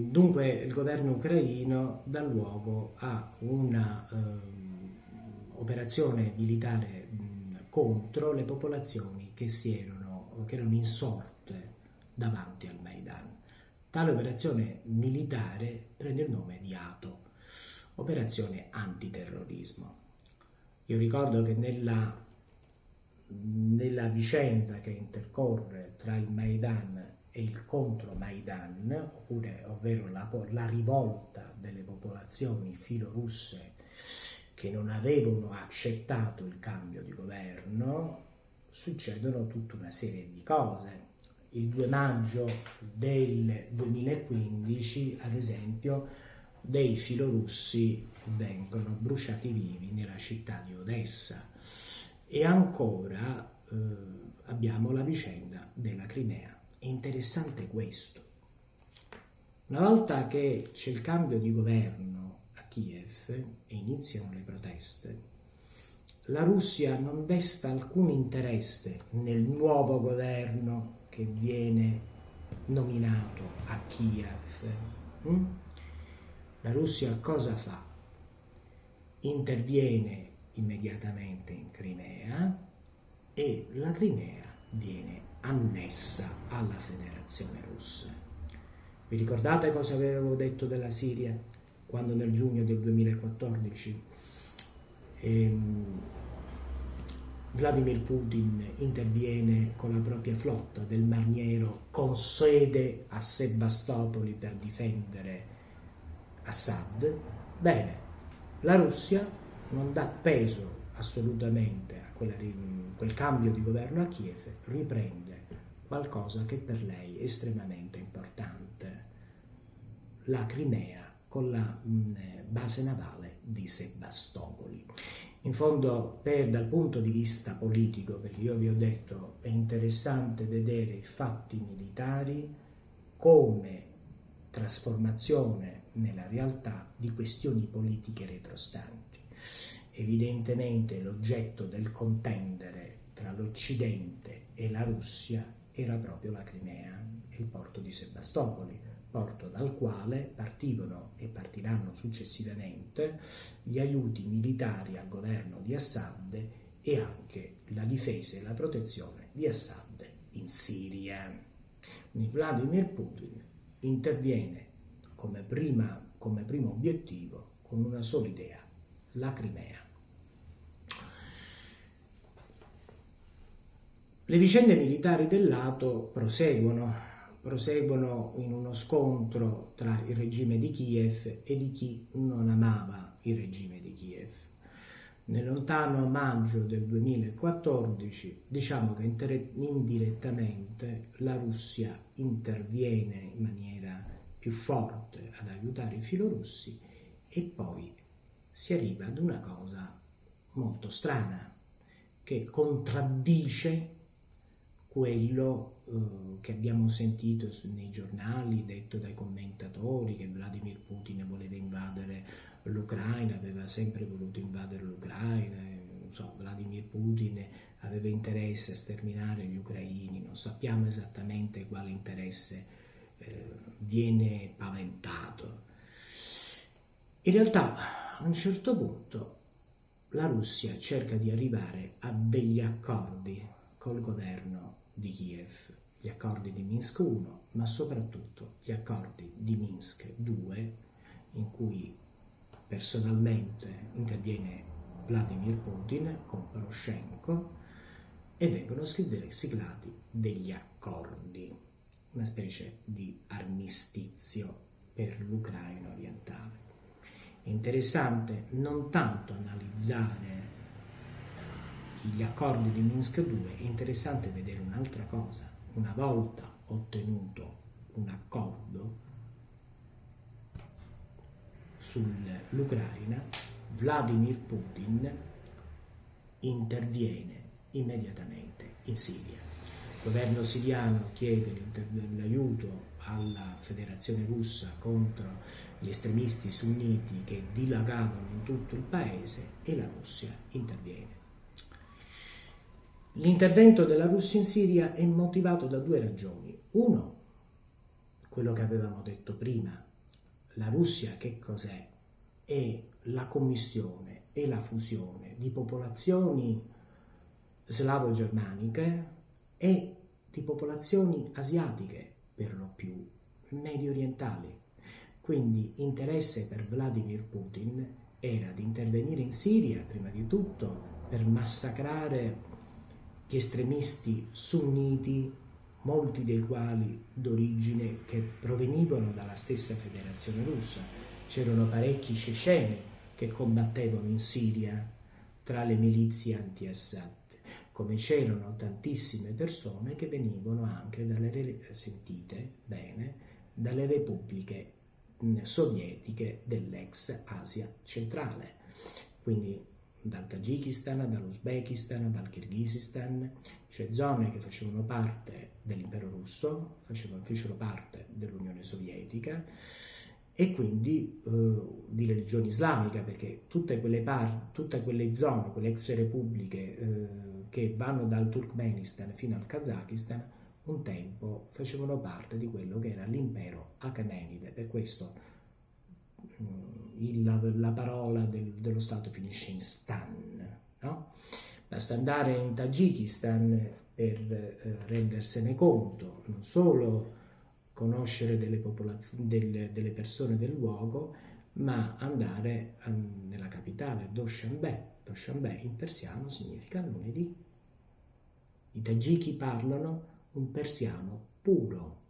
Dunque il governo ucraino dà luogo a una operazione militare contro le popolazioni che erano insorte davanti al Maidan. Tale operazione militare prende il nome di ATO, operazione antiterrorismo. Io ricordo che nella vicenda che intercorre tra il Maidan e il contro-Maidan, ovvero la rivolta delle popolazioni filorusse che non avevano accettato il cambio di governo, succedono tutta una serie di cose. Il 2 maggio del 2015, ad esempio, dei filorussi vengono bruciati vivi nella città di Odessa. E ancora abbiamo la vicenda della Crimea. È interessante questo. Una volta che c'è il cambio di governo a Kiev e iniziano le proteste, la Russia non desta alcun interesse nel nuovo governo che viene nominato a Kiev. La Russia cosa fa? Interviene immediatamente in Crimea e la Crimea viene annessa alla Federazione Russa. Vi ricordate cosa avevo detto della Siria quando nel giugno del 2014 Vladimir Putin interviene con la propria flotta del Mar Nero con sede a Sebastopoli per difendere Assad? Bene, la Russia non dà peso assolutamente a quel cambio di governo a Kiev, riprende qualcosa che per lei è estremamente importante, la Crimea con la base navale di Sebastopoli. In fondo, dal punto di vista politico, perché io vi ho detto è interessante vedere i fatti militari come trasformazione nella realtà di questioni politiche retrostanti. Evidentemente l'oggetto del contendere tra l'Occidente e la Russia era proprio la Crimea e il porto di Sebastopoli, porto dal quale partivano e partiranno successivamente gli aiuti militari al governo di Assad e anche la difesa e la protezione di Assad in Siria. Quindi Vladimir Putin interviene come primo obiettivo con una sola idea, la Crimea. Le vicende militari del NATO proseguono in uno scontro tra il regime di Kiev e di chi non amava il regime di Kiev. Nel lontano maggio del 2014, diciamo che indirettamente la Russia interviene in maniera più forte ad aiutare i filorussi e poi si arriva ad una cosa molto strana che contraddice quello che abbiamo sentito nei giornali, detto dai commentatori, che Vladimir Putin voleva invadere l'Ucraina, aveva sempre voluto invadere l'Ucraina, Vladimir Putin aveva interesse a sterminare gli ucraini, non sappiamo esattamente quale interesse viene paventato. In realtà, a un certo punto, la Russia cerca di arrivare a degli accordi col governo di Kiev, gli accordi di Minsk 1, ma soprattutto gli accordi di Minsk 2, in cui personalmente interviene Vladimir Putin con Poroshenko e vengono siglati degli accordi, una specie di armistizio per l'Ucraina orientale. È interessante non tanto analizzare gli accordi di Minsk 2, è interessante vedere un'altra cosa. Una volta ottenuto un accordo sull'Ucraina, Vladimir Putin interviene immediatamente in Siria. Il governo siriano chiede l'aiuto alla Federazione Russa contro gli estremisti sunniti che dilagavano in tutto il paese e la Russia interviene. L'intervento della Russia in Siria è motivato da due ragioni. Uno, quello che avevamo detto prima. La Russia che cos'è? È la commistione e la fusione di popolazioni slavo-germaniche e di popolazioni asiatiche, per lo più medio orientali. Quindi interesse per Vladimir Putin era di intervenire in Siria, prima di tutto, per massacrare gli estremisti sunniti, molti dei quali d'origine che provenivano dalla stessa Federazione Russa. C'erano parecchi ceceni che combattevano in Siria tra le milizie anti-Assad, come c'erano tantissime persone che venivano anche sentite bene, dalle repubbliche sovietiche dell'ex Asia centrale, quindi dal Tagikistan, dall'Uzbekistan, dal Kirghizistan, cioè zone che facevano parte dell'impero russo, fecero parte dell'Unione Sovietica, e quindi di religione islamica, perché tutte quelle zone, quelle ex repubbliche che vanno dal Turkmenistan fino al Kazakistan, un tempo facevano parte di quello che era l'impero Achaemenide. Per questo la parola dello Stato finisce in stan, no? Basta andare in Tagikistan per rendersene conto, non solo conoscere delle persone del luogo, ma andare nella capitale, Doshanbe. Doshanbe in persiano significa lunedì. I tagiki parlano un persiano puro,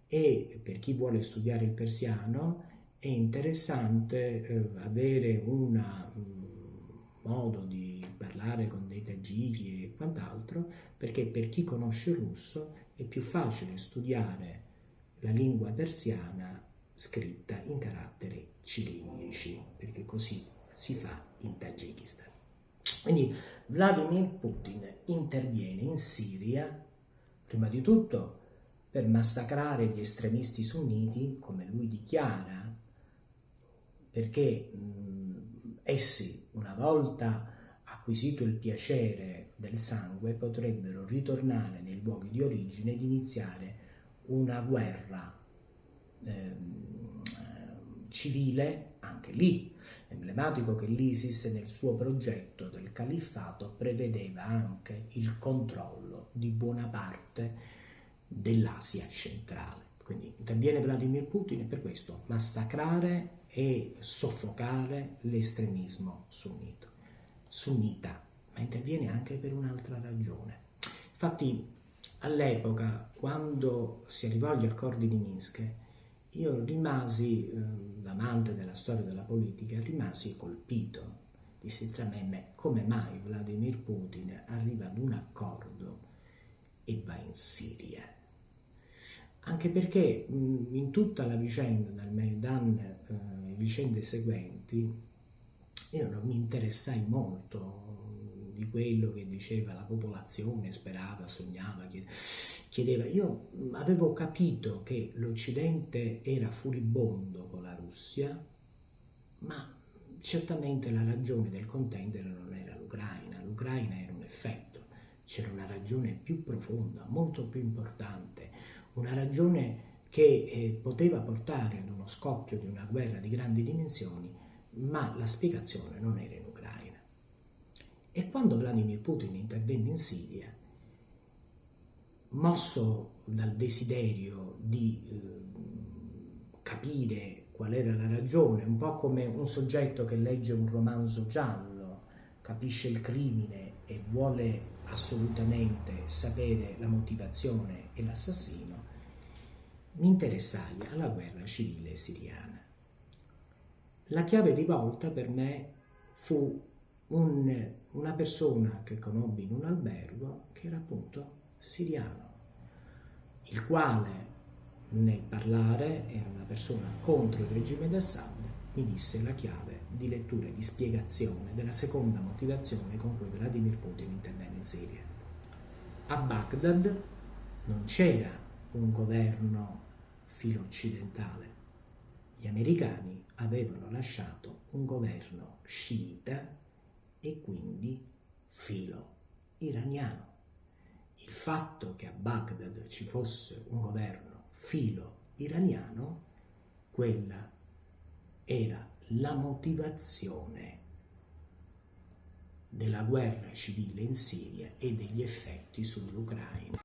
e per chi vuole studiare il persiano è interessante avere un modo di parlare con dei tagiki e quant'altro, perché per chi conosce il russo è più facile studiare la lingua persiana scritta in caratteri cirillici, perché così si fa in Tagikistan. Quindi Vladimir Putin interviene in Siria, prima di tutto per massacrare gli estremisti sunniti, come lui dichiara, perché essi, una volta acquisito il piacere del sangue, potrebbero ritornare nei luoghi di origine ed iniziare una guerra civile anche lì. È emblematico che l'ISIS nel suo progetto del califfato prevedeva anche il controllo di buona parte dell'Asia centrale. Quindi interviene Vladimir Putin per questo: massacrare e soffocare l'estremismo sunnita, ma interviene anche per un'altra ragione. Infatti all'epoca, quando si arrivò agli accordi di Minsk, io rimasi, amante della storia della politica, rimasi colpito. Dissi tra me e me: come mai Vladimir Putin arriva ad un accordo e va in Siria? Anche perché in tutta la vicenda, dal Maidan e vicende seguenti, io non mi interessai molto di quello che diceva la popolazione, sperava, sognava, chiedeva. Io avevo capito che l'Occidente era furibondo con la Russia, ma certamente la ragione del contendere non era l'Ucraina era un effetto. C'era una ragione più profonda, molto più importante, una ragione che poteva portare ad uno scoppio di una guerra di grandi dimensioni, ma la spiegazione non era in Ucraina. E quando Vladimir Putin intervenne in Siria, mosso dal desiderio di capire qual era la ragione, un po' come un soggetto che legge un romanzo giallo, capisce il crimine e vuole assolutamente sapere la motivazione e l'assassino, mi interessai alla guerra civile siriana. La chiave di volta per me fu una persona che conobbi in un albergo, che era appunto siriano, il quale nel parlare, era una persona contro il regime di Assad, mi disse la chiave di lettura e di spiegazione della seconda motivazione con cui Vladimir Putin intervenne in Siria. A Baghdad non c'era un governo filo-occidentale. Gli americani avevano lasciato un governo sciita e quindi filo-iraniano. Il fatto che a Baghdad ci fosse un governo filo iraniano, quella era la motivazione della guerra civile in Siria e degli effetti sull'Ucraina.